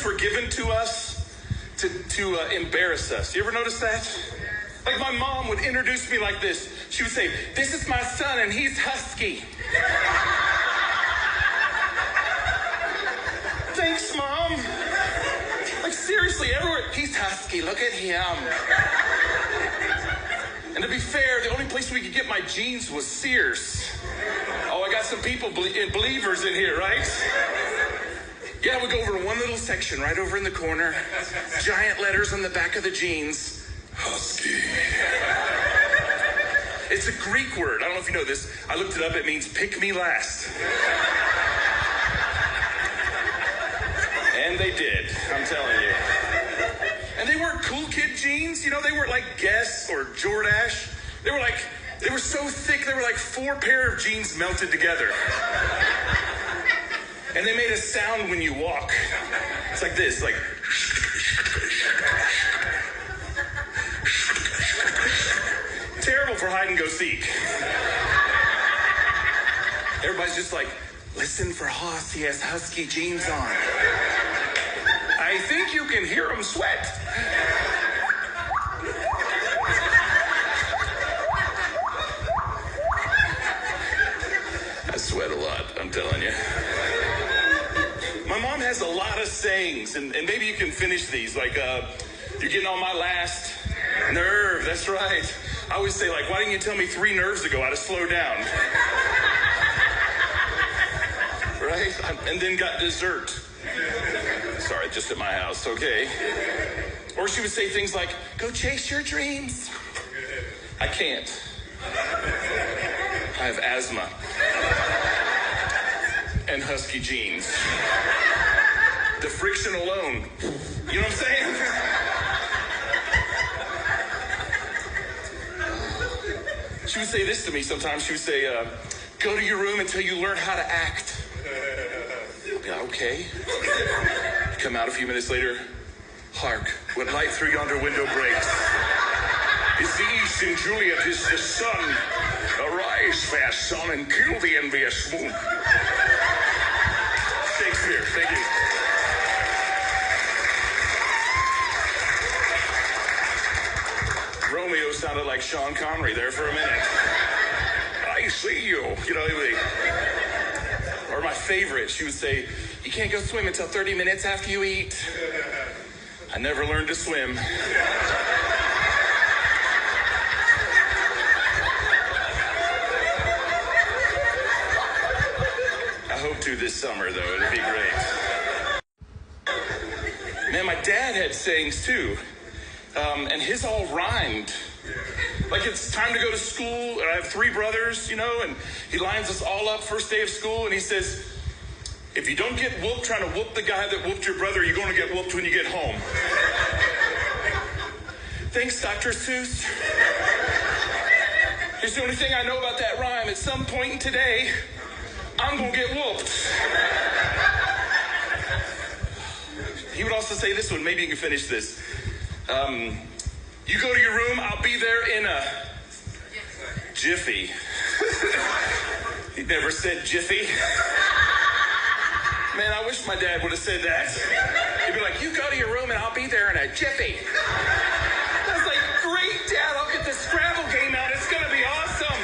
parents were given to us to embarrass us. You ever notice that? Like my mom would introduce me like this. She would say, "This is my son and he's husky." Thanks, Mom. Like seriously, everywhere, "He's husky, look at him." And to be fair, the only place we could get my jeans was Sears. Oh, I got some people, believers in here, right? Yeah, we go over to one little section right over in the corner. Giant letters on the back of the jeans. Husky. It's a Greek word. I don't know if you know this. I looked it up. It means pick me last. And they did, I'm telling you. And they weren't cool kid jeans. You know, they weren't like Guess or Jordache. They were so thick, they were like 4 pair of jeans melted together. And they made a sound when you walk. It's like this, like. Terrible for hide and go seek. Everybody's just like, "Listen for Hoss, he has husky jeans on. I think you can hear him sweat." I sweat a lot, I'm telling you. My mom has a lot of sayings, and maybe you can finish these. Like, "You're getting on my last nerve." That's right. I always say, like, "Why didn't you tell me 3 nerves ago? I'd have slowed down." Right? And then got dessert. Sorry, just at my house, okay? Or she would say things like, "Go chase your dreams." I can't. I have asthma. And husky jeans. The friction alone. You know what I'm saying? She would say this to me sometimes. She would say, "Go to your room until you learn how to act." I'd be like, "Okay." Come out a few minutes later. "Hark, what light through yonder window breaks. It's the east, and Juliet is the sun. Arise, fair son, and kill the envious moon." Shakespeare, thank you. Romeo sounded like Sean Connery there for a minute. "I see you." You know, or my favorite, she would say, "You can't go swim until 30 minutes after you eat." I never learned to swim. I hope to this summer, though. It'd be great. Man, my dad had sayings, too. And his all rhymed. Like, it's time to go to school, and I have 3 brothers, you know, and he lines us all up first day of school, and he says, "If you don't get whooped trying to whoop the guy that whooped your brother, you're going to get whooped when you get home." Thanks, Dr. Seuss. Here's the only thing I know about that rhyme. At some point in today, I'm going to get whooped. He would also say this one. Maybe you can finish this. "You go to your room, I'll be there in a jiffy." He never said jiffy. Man, I wish my dad would have said that. He'd be like, "You go to your room and I'll be there in a jiffy." I was like, "Great, Dad, I'll get the Scrabble game out. It's going to be awesome."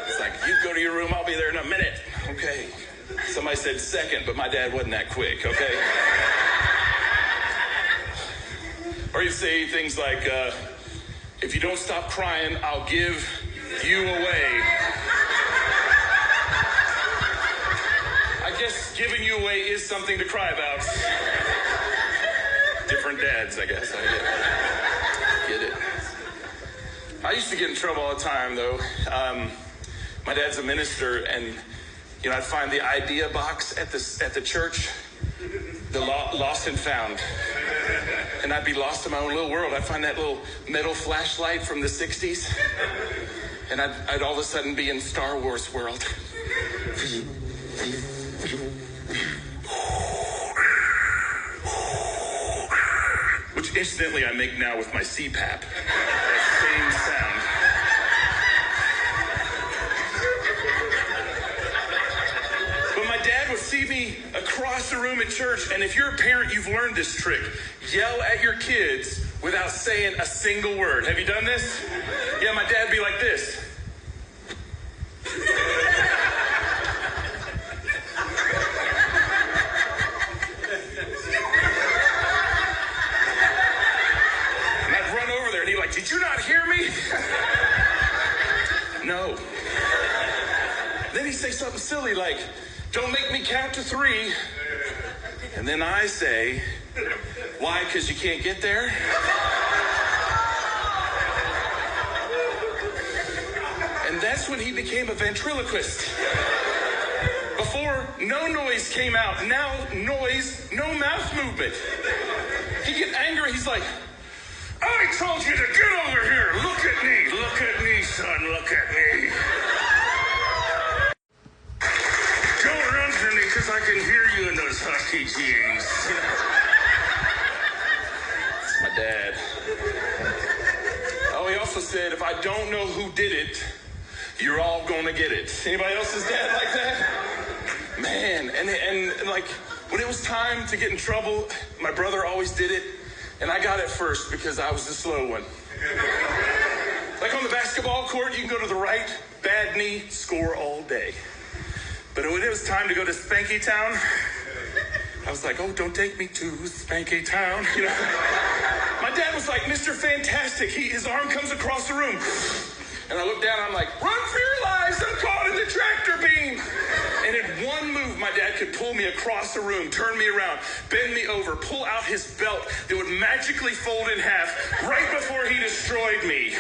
It's like, "You go to your room, I'll be there in a minute." Okay. Somebody said second, but my dad wasn't that quick, okay? Or you'd say things like, "If you don't stop crying, I'll give you away." I guess giving you away is something to cry about. Different dads, I guess. I get it. I used to get in trouble all the time, though. My dad's a minister, and you know, I'd find the idea box at the church, the lost and found. And I'd be lost in my own little world. I'd find that little metal flashlight from the 60s. And I'd all of a sudden be in Star Wars world. Which incidentally I make now with my CPAP. That same sound. me across the room at church. And if you're a parent, you've learned this trick. Yell at your kids without saying a single word. Have you done this? Yeah, my dad be like this. And I'd run over there and he'd be like, did you not hear me? No. Then he'd say something silly like, don't make me count to 3. And then I say, why? Because you can't get there? And that's when he became a ventriloquist. Before, no noise came out. Now, noise, no mouth movement. He'd get angry. He's like, I told you to get over here. Look at me. Look at me, son. Look at me. Don't run to me because I can hear you in those husky jeans. That's my dad. Oh, he also said, if I don't know who did it, you're all going to get it. Anybody else's dad like that? Man, and like, when it was time to get in trouble, my brother always did it, and I got it first because I was the slow one. Like on the basketball court, you can go to the right, bad knee, score all day. But when it was time to go to Spanky Town, I was like, oh, don't take me to Spanky Town. You know? My dad was like, Mr. Fantastic. His arm comes across the room. And I look down, I'm like, run for your lives, I'm caught in the tractor beam. And in one move, my dad could pull me across the room, turn me around, bend me over, pull out his belt that would magically fold in half right before he destroyed me.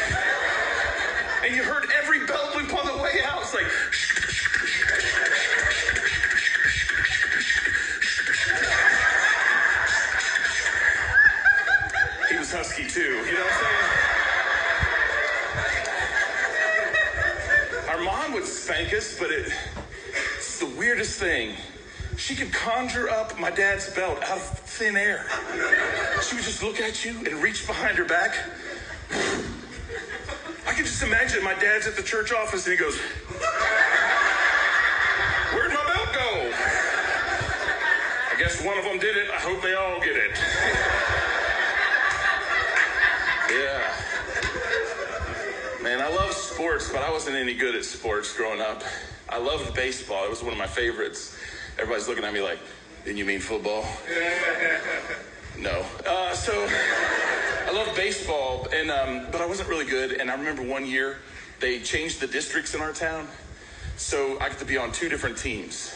And you heard every belt loop on the way out. It's like, he was husky too, you know what I'm saying? Our mom would spank us, but it's the weirdest thing. She could conjure up my dad's belt out of thin air. She would just look at you and reach behind her back. I can just imagine my dad's at the church office and he goes, where'd my belt go? I guess one of them did it. I hope they all get it. Yeah. Man, I love sports, but I wasn't any good at sports growing up. I loved baseball. It was one of my favorites. Everybody's looking at me like, didn't you mean football? No. So I loved baseball, but I wasn't really good. And I remember one year they changed the districts in our town. So I got to be on 2 different teams,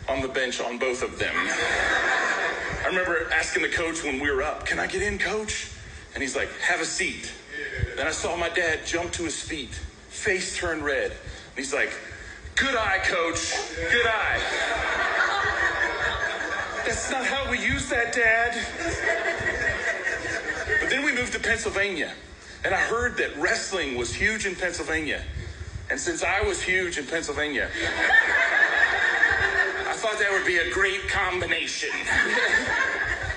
on the bench on both of them. I remember asking the coach when we were up, can I get in, coach? And he's like, have a seat. Then I saw my dad jump to his feet, face turned red. And he's like, good eye, coach, good eye. That's not how we use that, Dad. But then we moved to Pennsylvania, and I heard that wrestling was huge in Pennsylvania. And since I was huge in Pennsylvania, I thought that would be a great combination.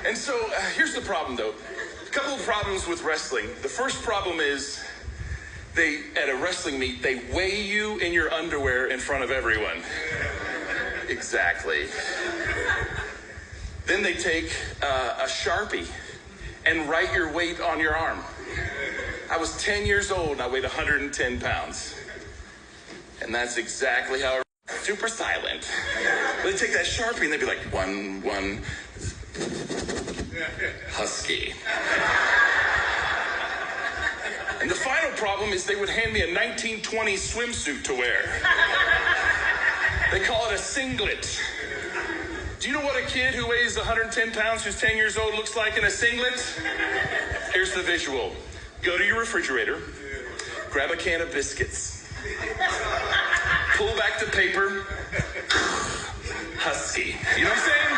And so here's the problem, though. A couple of problems with wrestling. The first problem is at a wrestling meet, they weigh you in your underwear in front of everyone. Exactly. Then they take a Sharpie and write your weight on your arm. I was 10 years old and I weighed 110 pounds. And that's exactly how super silent. But they take that Sharpie and they'd be like, one, husky. And the final problem is they would hand me a 1920s swimsuit to wear. They call it a singlet. Do you know what a kid who weighs 110 pounds who's 10 years old looks like in a singlet? Here's the visual. Go to your refrigerator, grab a can of biscuits, pull back the paper, husky. You know what I'm saying?